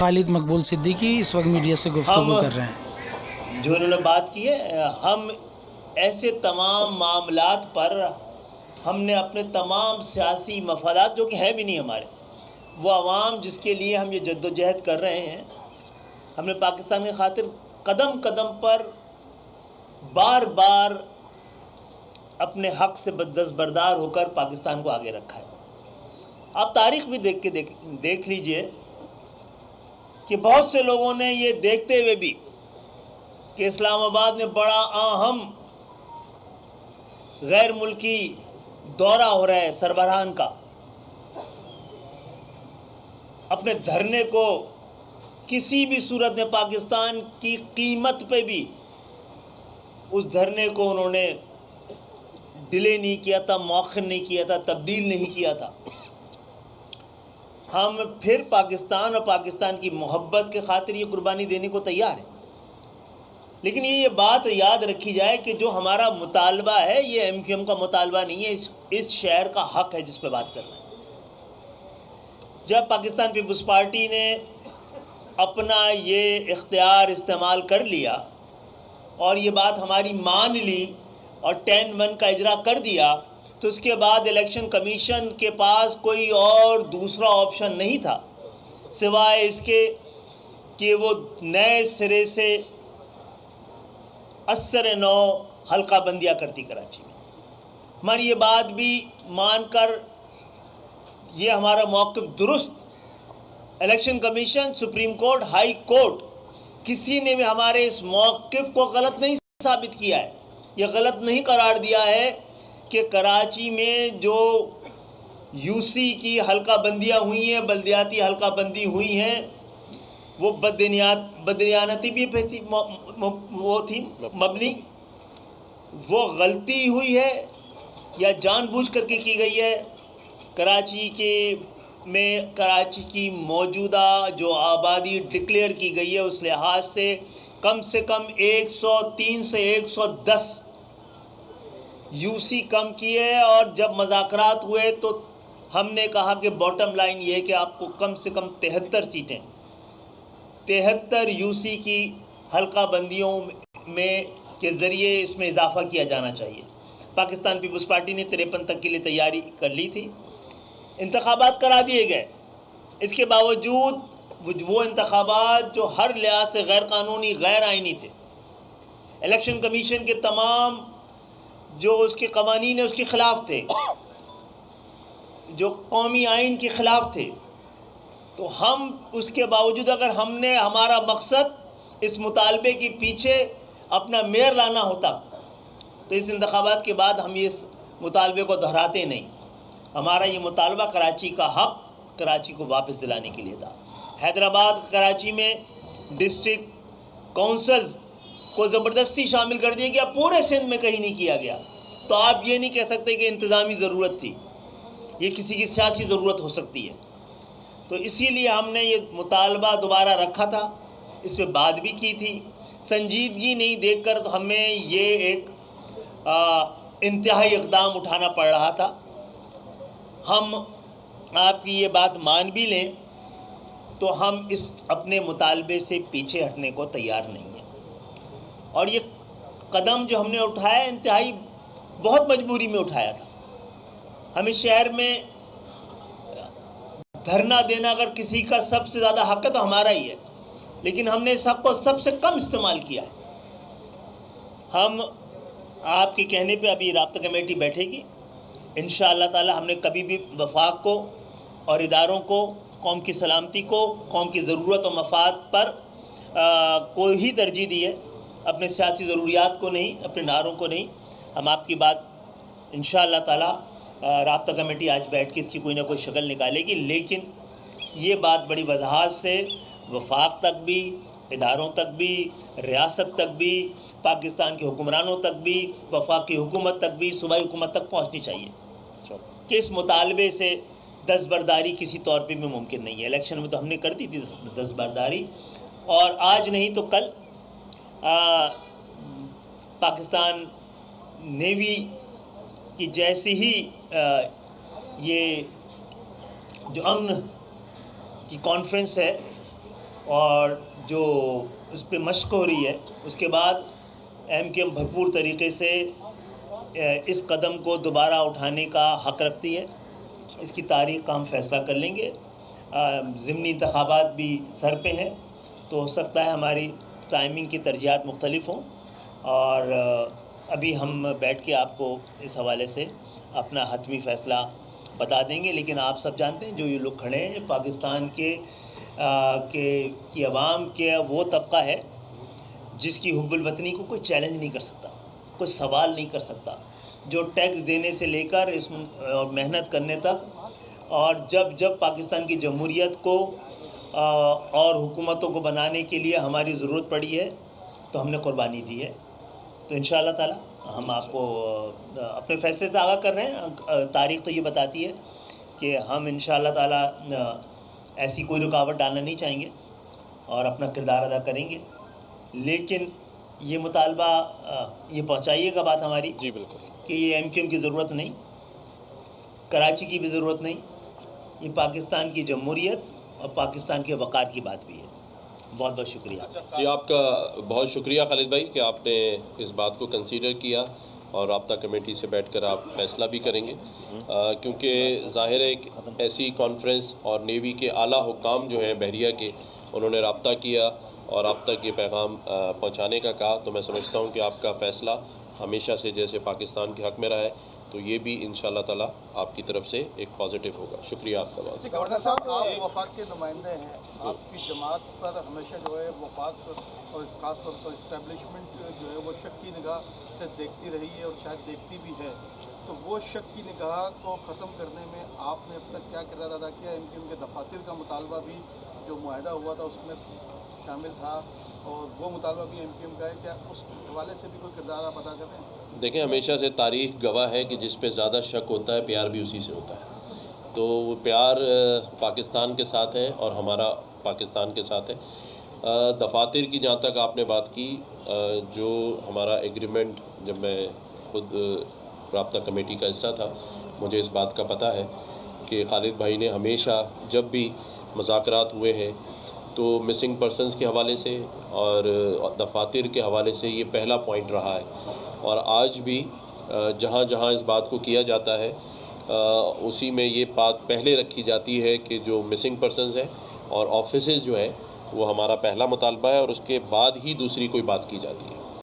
خالد مقبول صدیقی اس وقت میڈیا سے گفتگو کر رہے ہیں۔ جو انہوں نے بات کی ہے، ہم ایسے تمام معاملات پر ہم نے اپنے تمام سیاسی مفادات جو کہ ہیں بھی نہیں ہمارے، وہ عوام جس کے لیے ہم یہ جد و جہد کر رہے ہیں، ہم نے پاکستان کی خاطر قدم قدم پر بار بار اپنے حق سے دستبردار ہو کر پاکستان کو آگے رکھا ہے۔ آپ تاریخ بھی دیکھ لیجئے کہ بہت سے لوگوں نے یہ دیکھتے ہوئے بھی کہ اسلام آباد میں بڑا اہم غیر ملکی دورہ ہو رہا ہے سربراہان کا، اپنے دھرنے کو کسی بھی صورت میں پاکستان کی قیمت پہ بھی اس دھرنے کو انہوں نے ڈیلے نہیں کیا تھا، مؤخر نہیں کیا تھا، تبدیل نہیں کیا تھا۔ ہم پھر پاکستان اور پاکستان کی محبت کے خاطر یہ قربانی دینے کو تیار ہیں، لیکن یہ بات یاد رکھی جائے کہ جو ہمارا مطالبہ ہے یہ ایم کیو ایم کا مطالبہ نہیں ہے، اس شہر کا حق ہے جس پہ بات کر رہے ہیں۔ جب پاکستان پیپلز پارٹی نے اپنا یہ اختیار استعمال کر لیا اور یہ بات ہماری مان لی اور 10-1 کا اجرا کر دیا، تو اس کے بعد الیکشن کمیشن کے پاس کوئی اور دوسرا آپشن نہیں تھا سوائے اس کے کہ وہ نئے سرے سے اثر نو حلقہ بندیاں کرتی کراچی میں۔ ہماری یہ بات بھی مان کر یہ ہمارا موقف درست، election commission, supreme court, high court, کسی نے بھی ہمارے اس موقف کو غلط نہیں ثابت کیا ہے، یہ غلط نہیں قرار دیا ہے کہ کراچی میں جو یو سی کی حلقہ بندیاں ہوئی ہیں، بلدیاتی حلقہ بندی ہوئی ہیں، وہ بددیانتی بھی تھی، وہ تھی مبنی، وہ غلطی ہوئی ہے یا جان بوجھ کر کے کی گئی ہے۔ کراچی کی موجودہ جو آبادی ڈکلیئر کی گئی ہے اس لحاظ سے کم 103 سے 110 یو سی کم کیے، اور جب مذاکرات ہوئے تو ہم نے کہا کہ باٹم لائن یہ ہے کہ آپ کو کم سے کم 73 سیٹیں، 73 یو سی کی حلقہ بندیوں میں کے ذریعے اس میں اضافہ کیا جانا چاہیے۔ پاکستان پیپلز پارٹی نے 53 تک کے لیے تیاری کر لی تھی، انتخابات کرا دیے گئے، اس کے باوجود وہ انتخابات جو ہر لحاظ سے غیر قانونی، غیر آئینی تھے، الیکشن کمیشن کے تمام جو اس کے قوانین ہیں اس کے خلاف تھے، جو قومی آئین کے خلاف تھے، تو ہم اس کے باوجود اگر ہم نے ہمارا مقصد اس مطالبے کے پیچھے اپنا میئر لانا ہوتا تو اس انتخابات کے بعد ہم اس مطالبے کو دہراتے نہیں۔ ہمارا یہ مطالبہ کراچی کا حق، کراچی کو واپس دلانے کے لیے تھا۔ حیدرآباد کراچی میں ڈسٹرکٹ کونسلز کو زبردستی شامل کر دیا گیا، پورے سندھ میں کہیں نہیں کیا گیا، تو آپ یہ نہیں کہہ سکتے کہ انتظامی ضرورت تھی، یہ کسی کی سیاسی ضرورت ہو سکتی ہے۔ تو اسی لیے ہم نے یہ مطالبہ دوبارہ رکھا تھا، اس پہ بات بھی کی تھی، سنجیدگی نہیں دیکھ کر تو ہمیں یہ ایک انتہائی اقدام اٹھانا پڑ رہا تھا۔ ہم آپ کی یہ بات مان بھی لیں تو ہم اس اپنے مطالبے سے پیچھے ہٹنے کو تیار نہیں ہیں، اور یہ قدم جو ہم نے اٹھایا انتہائی بہت مجبوری میں اٹھایا تھا۔ ہم اس شہر میں دھرنا دینا اگر کسی کا سب سے زیادہ حق ہے تو ہمارا ہی ہے، لیکن ہم نے اس حق کو سب سے کم استعمال کیا ہے۔ ہم آپ کے کہنے پہ ابھی رابطہ کمیٹی بیٹھے گی، انشاءاللہ تعالی ہم نے کبھی بھی وفاق کو اور اداروں کو، قوم کی سلامتی کو، قوم کی ضرورت و مفاد پر کوئی ہی ترجیح دی ہے، اپنے سیاسی ضروریات کو نہیں، اپنے نعروں کو نہیں۔ ہم آپ کی بات انشاءاللہ تعالی رابطہ کمیٹی آج بیٹھ کے اس کی کوئی نہ کوئی شکل نکالے گی، لیکن یہ بات بڑی وضاحت سے وفاق تک بھی، اداروں تک بھی، ریاست تک بھی، پاکستان کے حکمرانوں تک بھی، وفاقی حکومت تک بھی، صوبائی حکومت تک پہنچنی چاہیے کہ اس مطالبے سے دستبرداری کسی طور پہ بھی ممکن نہیں ہے۔ الیکشن میں تو ہم نے کر دی تھی دستبرداری، اور آج نہیں تو کل پاکستان نیوی کی جیسے ہی یہ جو امن کی کانفرنس ہے اور جو اس پہ مشق ہو رہی ہے، اس کے بعد MKM بھرپور طریقے سے اس قدم کو دوبارہ اٹھانے کا حق رکھتی ہے۔ اس کی تاریخ کا ہم فیصلہ کر لیں گے۔ ضمنی انتخابات بھی سر پہ ہیں، تو ہو سکتا ہے ہماری ٹائمنگ کی ترجیحات مختلف ہوں، اور ابھی ہم بیٹھ کے آپ کو اس حوالے سے اپنا حتمی فیصلہ بتا دیں گے۔ لیکن آپ سب جانتے ہیں جو یہ لوگ کھڑے ہیں، پاکستان کی عوام کے وہ طبقہ ہے جس کی حب الوطنی کو کوئی چیلنج نہیں کر سکتا، کوئی سوال نہیں کر سکتا، جو ٹیکس دینے سے لے کر اس محنت کرنے تک، اور جب پاکستان کی جمہوریت کو اور حکومتوں کو بنانے کے لیے ہماری ضرورت پڑی ہے تو ہم نے قربانی دی ہے۔ تو انشاءاللہ تعالی ہم آپ کو اپنے فیصلے سے آگاہ کر رہے ہیں۔ تاریخ تو یہ بتاتی ہے کہ ہم انشاءاللہ تعالی ایسی کوئی رکاوٹ ڈالنا نہیں چاہیں گے اور اپنا کردار ادا کریں گے، لیکن یہ مطالبہ یہ پہنچائیے گا بات ہماری جی بالکل کہ یہ MKM کی ضرورت نہیں، کراچی کی بھی ضرورت نہیں، یہ پاکستان کی جمہوریت اور پاکستان کے وقار کی بات بھی ہے۔ بہت بہت شکریہ۔ جی آپ کا بہت شکریہ خالد بھائی کہ آپ نے اس بات کو کنسیڈر کیا اور رابطہ کمیٹی سے بیٹھ کر آپ فیصلہ بھی کریں گے، کیونکہ ظاہر ہے ایک ایسی کانفرنس اور نیوی کے اعلیٰ حکام جو ہیں بحریہ کے، انہوں نے رابطہ کیا اور آپ تک یہ پیغام پہنچانے کا کہا، تو میں سمجھتا ہوں کہ آپ کا فیصلہ ہمیشہ سے جیسے پاکستان کے حق میں رہا ہے، تو یہ بھی انشاءاللہ تعالیٰ آپ کی طرف سے ایک پازیٹیو ہوگا۔ شکریہ آپ کا بہت۔ گورنر صاحب، آپ وفاق کے نمائندے ہیں، آپ کی جماعت پر ہمیشہ جو ہے وفاق اور خاص طور پر اسٹیبلشمنٹ جو ہے وہ شک کی نگاہ سے دیکھتی رہی ہے اور شاید دیکھتی بھی ہے، تو وہ شک کی نگاہ کو ختم کرنے میں آپ نے اب تک کیا کردار ادا کیا؟ MKM کے دفاتر کا مطالبہ بھی جو معاہدہ ہوا تھا اس میں شامل تھا، اور وہ مطالبہ بھی MKM کا ہے، کیا اس حوالے سے بھی کوئی کردار آپ ادا کرتے ہیں؟ دیکھیں، ہمیشہ سے تاریخ گواہ ہے کہ جس پہ زیادہ شک ہوتا ہے پیار بھی اسی سے ہوتا ہے، تو وہ پیار پاکستان کے ساتھ ہے اور ہمارا پاکستان کے ساتھ ہے۔ دفاتر کی جہاں تک آپ نے بات کی، جو ہمارا ایگریمنٹ، جب میں خود رابطہ کمیٹی کا حصہ تھا، مجھے اس بات کا پتہ ہے کہ خالد بھائی نے ہمیشہ جب بھی مذاکرات ہوئے ہیں تو مسنگ پرسنز کے حوالے سے اور دفاتر کے حوالے سے یہ پہلا پوائنٹ رہا ہے، اور آج بھی جہاں جہاں اس بات کو کیا جاتا ہے اسی میں یہ بات پہلے رکھی جاتی ہے کہ جو مسنگ پرسنز ہیں اور آفیسز جو ہے وہ ہمارا پہلا مطالبہ ہے، اور اس کے بعد ہی دوسری کوئی بات کی جاتی ہے۔